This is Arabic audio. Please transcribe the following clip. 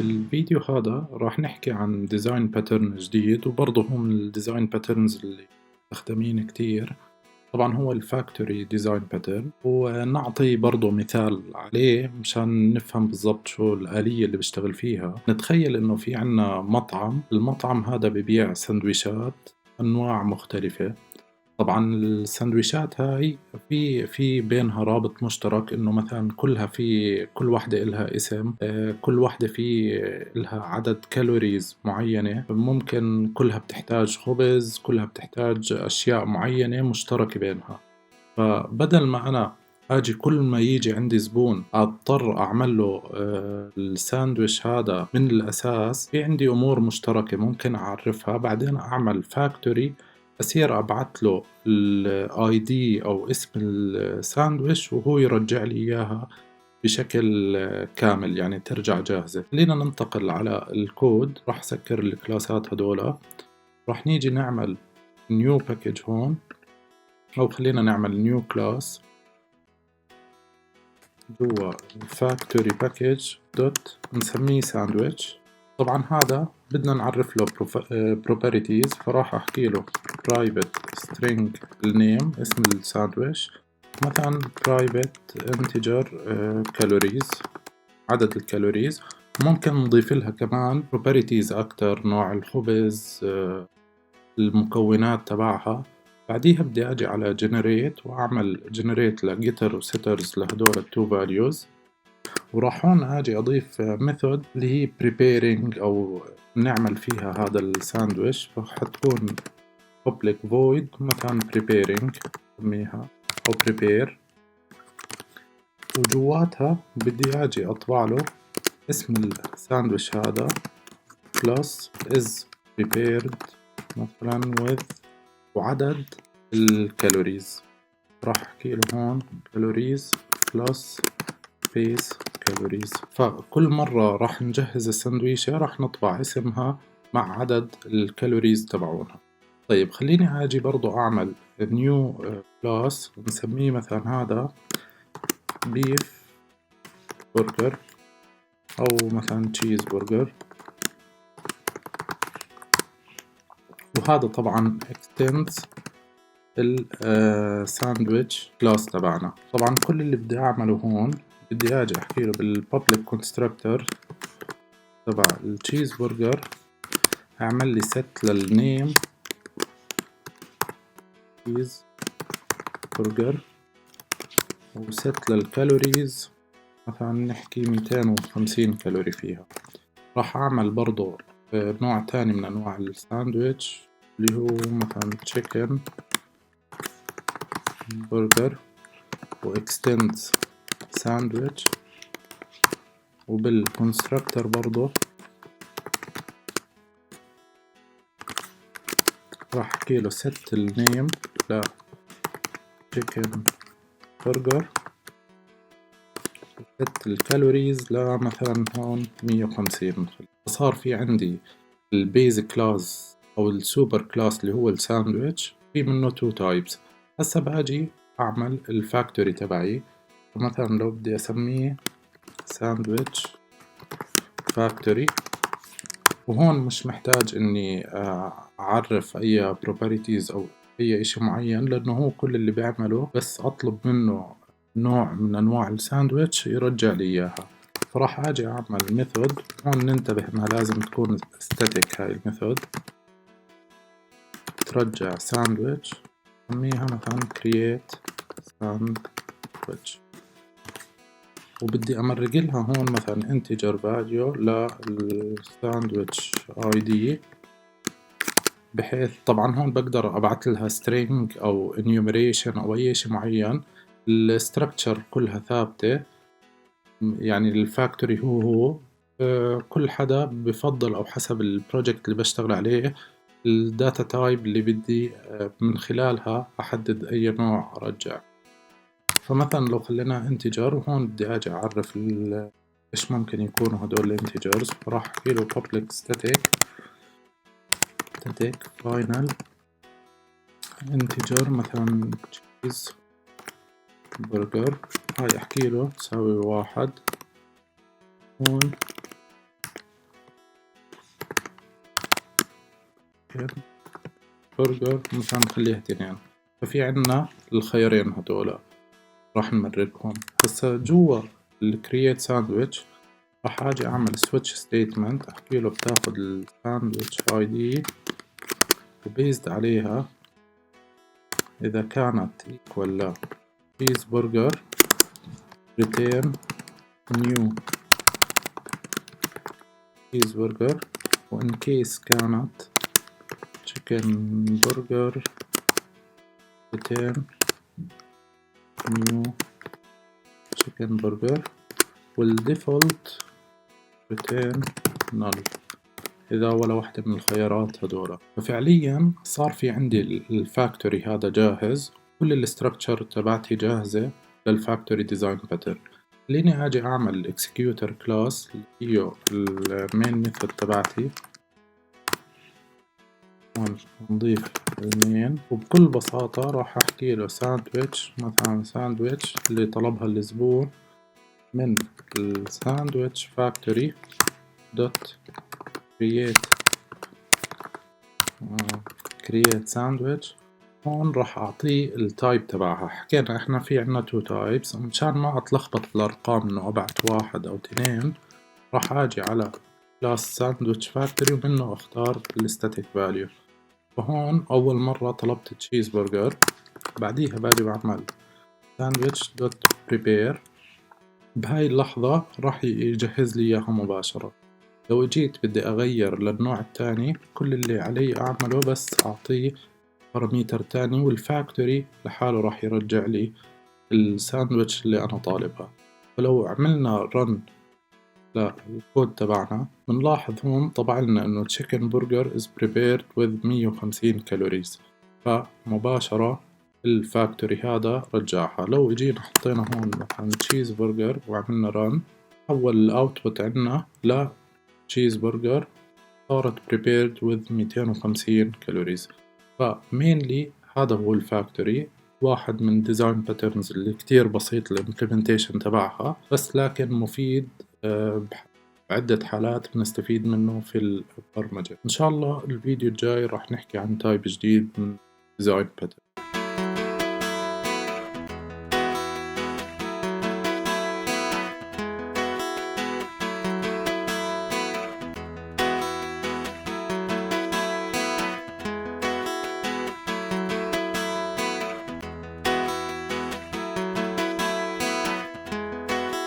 بالفيديو هذا راح نحكي عن ديزاين باترن جديد، وبرضه هو من الديزاين باترنز اللي مستخدمين كتير. طبعا هو الفاكتوري ديزاين باترن، ونعطي برضه مثال عليه مشان نفهم بالضبط شو الآلية اللي بشتغل فيها. نتخيل انه في عنا مطعم، المطعم هذا ببيع سندويشات أنواع مختلفة. طبعا السندويشات هاي في بينها رابط مشترك، انه مثلا كل واحدة إلها اسم، كل واحدة إلها عدد كالوريز معينة، ممكن كلها بتحتاج خبز، كلها بتحتاج أشياء معينة مشتركة بينها. فبدل ما أنا أجي كل ما يجي عندي زبون أضطر أعمل له الساندويش هذا من الأساس، في عندي أمور مشتركة ممكن أعرفها، بعدين أعمل فاكتوري أصير أبعت له الاي دي أو اسم الساندويش وهو يرجع لي إياها بشكل كامل، يعني ترجع جاهزة. خلينا ننتقل على الكود. راح أسكر الكلاسات هدولا، راح نيجي نعمل نيو باكج هون، أو خلينا نعمل نيو كلاس جوا factory package دوت نسميه ساندويتش. طبعا هذا بدنا نعرف له properties، فراح أحكي له private string النيم اسم الساندويتش، مثلا private integer calories عدد الكالوريز. ممكن نضيف لها كمان properties أكتر، نوع الخبز، المكونات تبعها. بعديها بدي أجي على generate وأعمل generate لgetter وsetters لهدول التو values، وراح هون أجي أضيف method اللي هي preparing أو نعمل فيها هذا الساندويش، فحتكون public void مثلا preparing نسميها أو prepare، وجواتها بدي أجي أطبع له اسم الساندويش هذا plus is prepared مثلا with وعدد الكالوريز. راح أحكي له هون كالوريز بلس بيس كالوريز، فكل مرة راح نجهز السندويشة راح نطبع اسمها مع عدد الكالوريز تبعونها. طيب خليني أجي برضو أعمل نيو كلاس نسميه مثلا هذا بيف برجر أو مثلا تشيز برجر، وهذا طبعا extends الساندويتش كلاس تبعنا. طبعا كل اللي بدي أعمله هون بدي أجي أحكي له بالبابليك كونستراكتور تبع التشيز برجر أعمل لي set للنيم تشيز برجر، وست للكالوريز مثلا نحكي 250 كالوري فيها. راح أعمل برضو نوع تاني من أنواع الساندويتش اللي هو مثلا تشيكن برجر واكستند ساندويتش، وبالكونستراكتور برضو راح احكي له set النيم ل chicken burger وست الكالوريز لمثلا هون 150. صار في عندي البيزك كلاس او السوبر كلاس اللي هو الساندويتش، في منه تو تايبس. هسا باجي اعمل الفاكتوري تبعي، مثلا لو بدي اسميه ساندويتش فاكتوري، وهون مش محتاج اني اعرف اي properties او اي اشي معين، لانه هو كل اللي بيعمله بس اطلب منه نوع من انواع الساندويتش يرجع لي اياها. فراح اجي اعمل ميثود هون، ننتبه انها لازم تكون static هاي الميثود، ترجع ساندويتش نسميها مثلا create sandwich، وبدي أمرق لها هون مثلا integer value للساندويتش ID، بحيث طبعا هون بقدر أبعث لها string أو enumeration أو أي شيء معين. الستركتشر كلها ثابتة، يعني الفاكتوري هو كل حدا بفضل أو حسب البروجكت اللي بشتغل عليه الداتا تايب اللي بدي من خلالها أحدد أي نوع أرجع. فمثلا لو خلينا انتجر، وهون بدي اجي اعرف ايش ممكن يكونوا هدول الانتجرز، فراح احكي له public static final integer مثلا cheese burger، هاي احكي له تساوي 1. هون تشيكن برجر مثلا نخليها 2. ففي عنا الخيارين هدول راح نمرقهم. هسا جوا الكرييت ساندويتش راح اجي اعمل سويتش ستيتمنت، احكي له بتاخد الساندويتش اي دي وبيزد عليها اذا كانت ايكوال ل تشيز برجر ريتيرن نيو تشيز برجر، وان كيس كانت تشيكن برجر ريتيرن نيو تشيكن برجر، والديفولت ريتيرن نل إذا ولا واحدة من الخيارات هدول. ففعليا صار في عندي الفاكتوري هذا جاهز، كل الاستراكشر تبعتي جاهزة للفاكتوري ديزاين باترن. خليني أجي أعمل executor class اللي هي المين ميثود تبعتي. هون نضيف المين، وبكل بساطة راح أحكي له ساندويتش مثلا ساندويتش اللي طلبها الزبون من الساندويتش فاكتوري دوت create sandwich. هون راح أعطيه التايب تبعها. حكينا إحنا في عنا 2 تايبس، مشان ما أتلخبط بالأرقام إنه أبعت 1 أو 2 راح أجي على class sandwich factory ومنه أختار الستاتيك فاليو. فهون أول مرة طلبت تشيز برجر، بعديها باجي بعمل sandwich دوت prepare. بهاي اللحظة راح يجهز لي إياها مباشرة. لو جيت بدي أغير للنوع التاني كل اللي علي أعمله بس أعطيه باراميتر تاني، والفاكتوري لحاله راح يرجع لي الساندويتش اللي أنا طالبها. فلو عملنا رن للكود تبعنا بنلاحظ هون طبع لنا إنه chicken burger is prepared with 150 كالوريز، فمباشرة الفاكتوري هذا رجعها. لو اجينا حطينا هون مثلا تشيز برجر وعملنا رن، حول الاوتبوت عنا ل تشيز برجر صارت prepared with 250 كالوريز. فمينلي هذا هو الفاكتوري، واحد من ديزاين باترنز اللي كتير بسيط الامبلمنتيشن تبعها، بس لكن مفيد بعدة حالات بنستفيد منه في البرمجة. إن شاء الله الفيديو الجاي راح نحكي عن تايب جديد من ديزاين باترن.